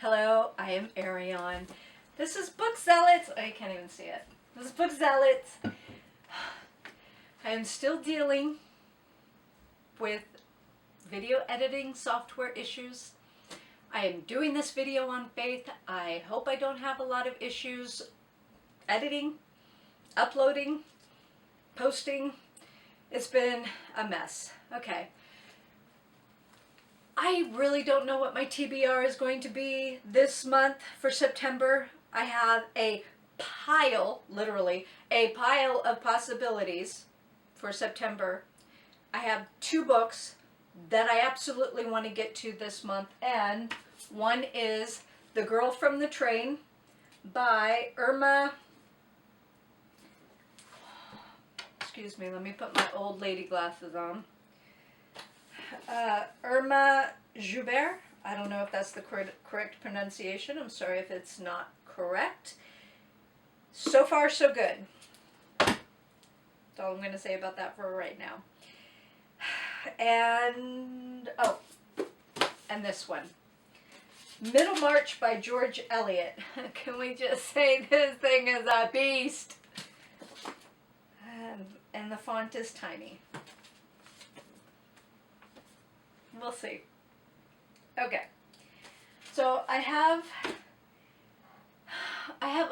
Hello, I am Arion. This is Book Zealots. Oh, you can't even see it. This is Book Zealots. I am still dealing with video editing software issues. I am doing this video on faith. I hope I don't have a lot of issues editing, uploading, posting. It's been a mess. Okay. I really don't know what my TBR is going to be this month for September. I have a pile, literally, a pile of possibilities for September. I have 2 books that I absolutely want to get to this month, and one is The Girl from the Train by Irma. Excuse me, let me put my old lady glasses on. Irma Joubert. I don't know if that's the correct pronunciation. I'm sorry if it's not correct. So far, so good. That's all I'm going to say about that for right now. And, and this one. Middlemarch by George Eliot. Can we just say this thing is a beast? And the font is tiny. We'll see. Okay. So I have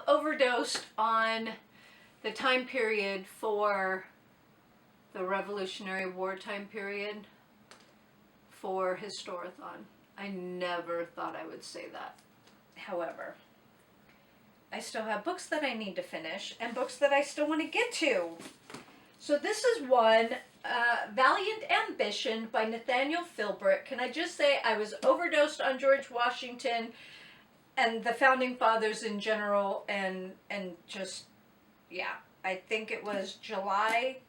overdosed on the time period for the Revolutionary War time period for Historathon. I never thought I would say that. However, I still have books that I need to finish and books that I still want to get to. So this is one, Valiant Ambition by Nathaniel Philbrick. Can I just say I was overdosed on George Washington and the Founding Fathers in general, and just, yeah, I think it was July,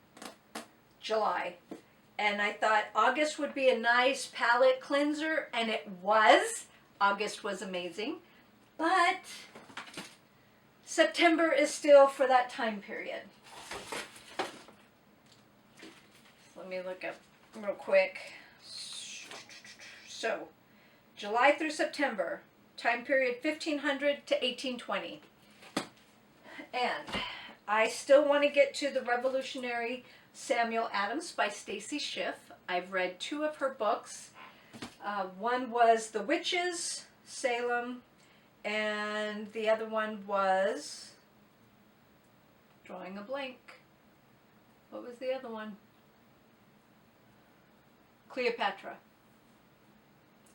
and I thought August would be a nice palate cleanser, and it was. August was amazing, but September is still for that time period. Let me look up real quick. So, July through September, time period 1500 to 1820. And I still want to get to The Revolutionary Samuel Adams by Stacy Schiff. I've read 2 of her books. One was The Witches, Salem, and the other one was, drawing a blank. What was the other one? Cleopatra,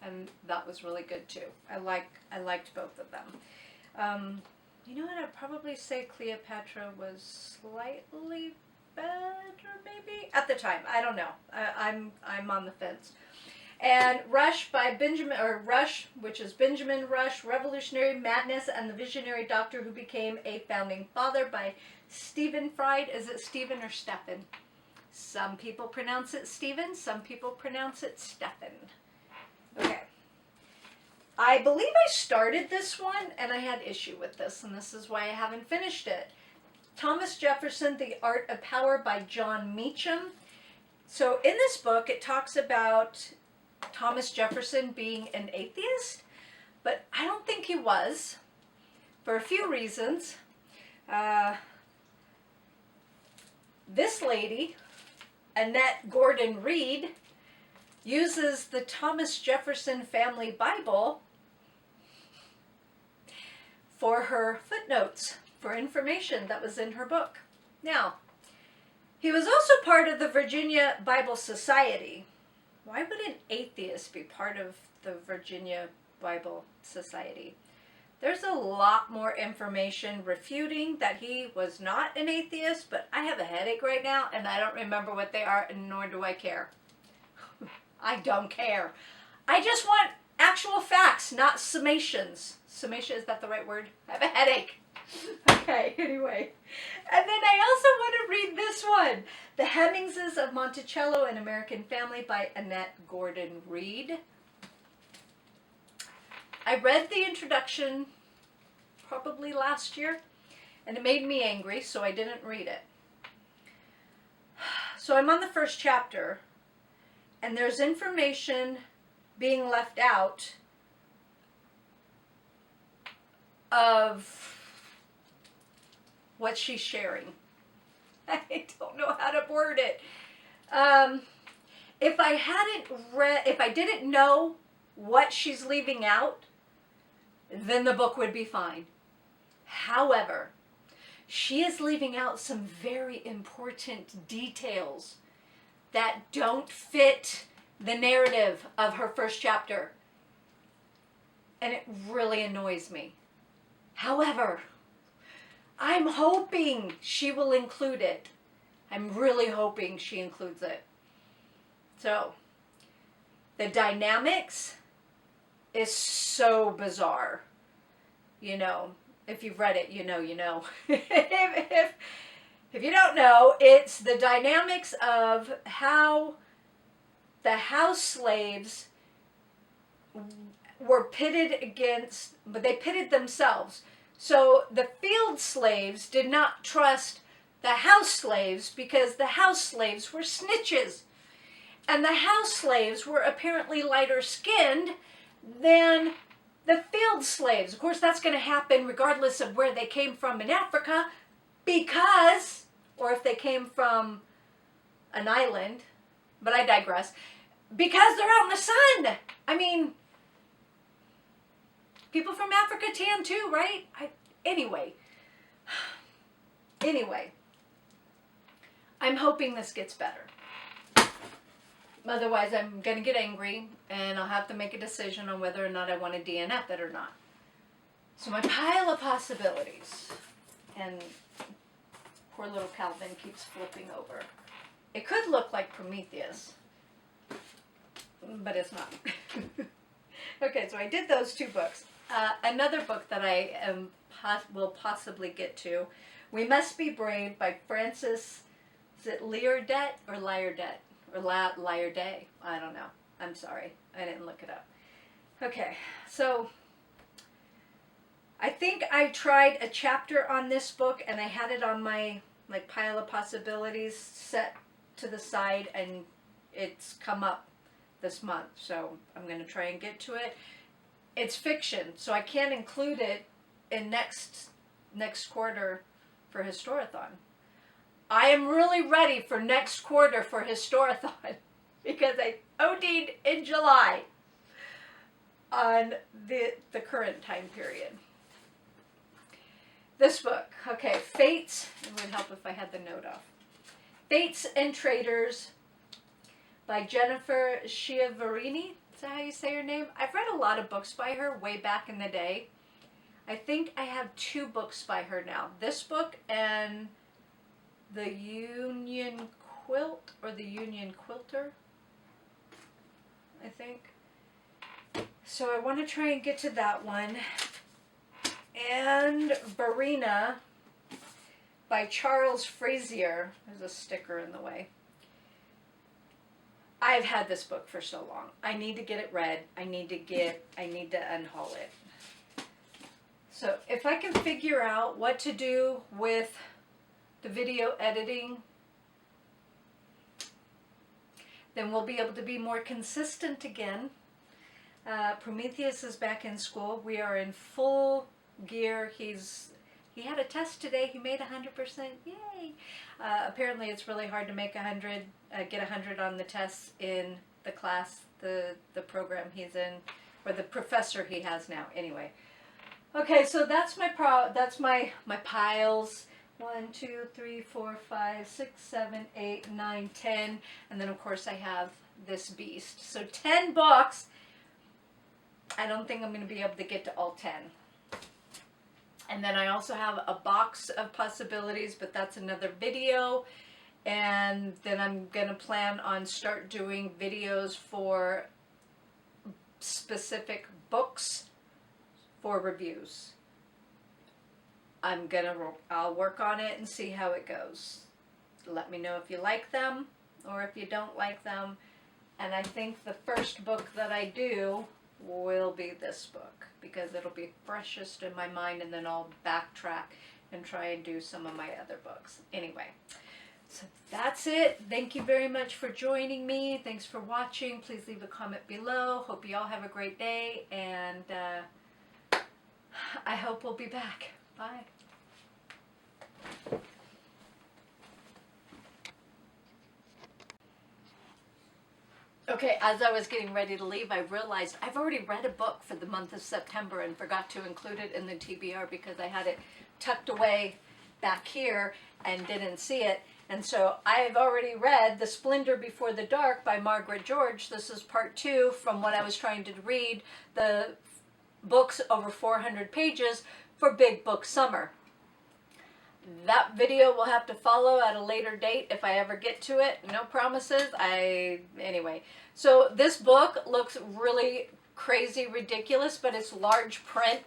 and that was really good too. I liked both of them. You know what? I'd probably say Cleopatra was slightly better, maybe at the time. I don't know. I'm on the fence. And Rush by Rush, which is Benjamin Rush, Revolutionary Madness and the Visionary Doctor Who Became a Founding Father by Stephen Fried. Is it Stephen or Stephen? Some people pronounce it Stephen, some people pronounce it Stephen. Okay. I believe I started this one and I had issue with this, and this is why I haven't finished it. Thomas Jefferson, The Art of Power by John Meacham. So in this book, it talks about Thomas Jefferson being an atheist, but I don't think he was, for a few reasons. This lady, Annette Gordon Reed, uses the Thomas Jefferson Family Bible for her footnotes, for information that was in her book. Now, he was also part of the Virginia Bible Society. Why would an atheist be part of the Virginia Bible Society? There's a lot more information refuting that he was not an atheist, but I have a headache right now, and I don't remember what they are, and nor do I care. I don't care. I just want actual facts, not summations. Summation, is that the right word? I have a headache. Okay, anyway. And then I also want to read this one, The Hemmingses of Monticello, An American Family by Annette Gordon Reed. I read the introduction probably last year, and it made me angry, so I didn't read it. So I'm on the first chapter, and there's information being left out of what she's sharing. I don't know how to word it. If I didn't know what she's leaving out, then the book would be fine. However, she is leaving out some very important details that don't fit the narrative of her first chapter. And it really annoys me. However, I'm hoping she will include it. I'm really hoping she includes it. So, the dynamics is so bizarre. You know, if you've read it, you know. if you don't know, it's the dynamics of how the house slaves were pitted against, but they pitted themselves. So the field slaves did not trust the house slaves because the house slaves were snitches. And the house slaves were apparently lighter skinned than the field slaves. Of course, that's going to happen regardless of where they came from in Africa because, or if they came from an island, but I digress, because they're out in the sun. I mean, people from Africa tan too, right? Anyway, I'm hoping this gets better. Otherwise, I'm going to get angry, and I'll have to make a decision on whether or not I want to DNF it or not. So my pile of possibilities, and poor little Calvin keeps flipping over. It could look like Prometheus, but it's not. Okay, so I did those two books. Another book that I will possibly get to, We Must Be Brave by Frances, is it Liardet or Liardet? Or Liarday? I don't know. I'm sorry. I didn't look it up. Okay, so I think I tried a chapter on this book and I had it on my pile of possibilities set to the side, and it's come up this month, so I'm going to try and get to it. It's fiction, so I can't include it in next quarter for Historathon. I am really ready for next quarter for Historathon because I OD'd in July on the current time period. This book, okay, Fates, it would help if I had the note off. Fates and Traitors by Jennifer Chiavarini. Is that how you say her name? I've read a lot of books by her way back in the day. I think I have 2 books by her now. This book and The Union Quilt, or The Union Quilter, I think. So I want to try and get to that one. And Barina by Charles Frazier. There's a sticker in the way. I've had this book for so long. I need to get it read. I need to unhaul it. So if I can figure out what to do with the video editing, then we'll be able to be more consistent again. Prometheus is back in school. We are in full gear. He had a test today. He made 100%. Yay! Apparently, it's really hard to make get 100 on the tests in the class, the program he's in, or the professor he has now. Anyway, okay. So that's my piles. 1, 2, 3, 4, 5, 6, 7, 8, 9, 10, and then of course I have this beast. So 10 books. I don't think I'm going to be able to get to all 10. And then I also have a box of possibilities, but that's another video. And then I'm going to plan on start doing videos for specific books for reviews. I'll work on it and see how it goes. Let me know if you like them or if you don't like them. And I think the first book that I do will be this book because it'll be freshest in my mind, and then I'll backtrack and try and do some of my other books. Anyway, so that's it. Thank you very much for joining me. Thanks for watching. Please leave a comment below. Hope you all have a great day, and I hope we'll be back. Bye. Okay, as I was getting ready to leave, I realized I've already read a book for the month of September and forgot to include it in the TBR because I had it tucked away back here and didn't see it. And so I've already read The Splendor Before the Dark by Margaret George. This is part 2 from what I was trying to read, the books over 400 pages for Big Book Summer. That video will have to follow at a later date if I ever get to it. No promises. Anyway. So this book looks really crazy ridiculous, but it's large print.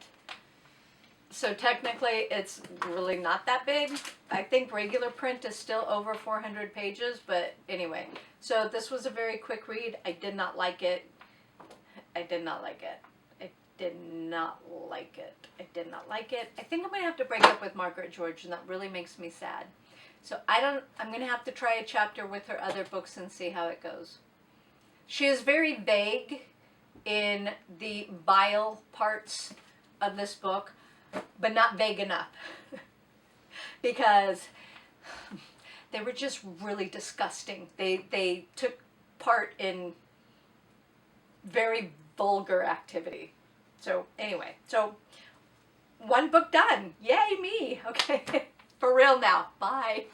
So technically it's really not that big. I think regular print is still over 400 pages, but anyway. So this was a very quick read. I did not like it. I did not like it. I did not like it. I did not like it. I think I'm going to have to break up with Margaret George, and that really makes me sad. So I'm going to have to try a chapter with her other books and see how it goes. She is very vague in the bile parts of this book, but not vague enough. Because they were just really disgusting. They took part in very vulgar activity. So anyway, so one book done. Yay me. Okay. For real now. Bye.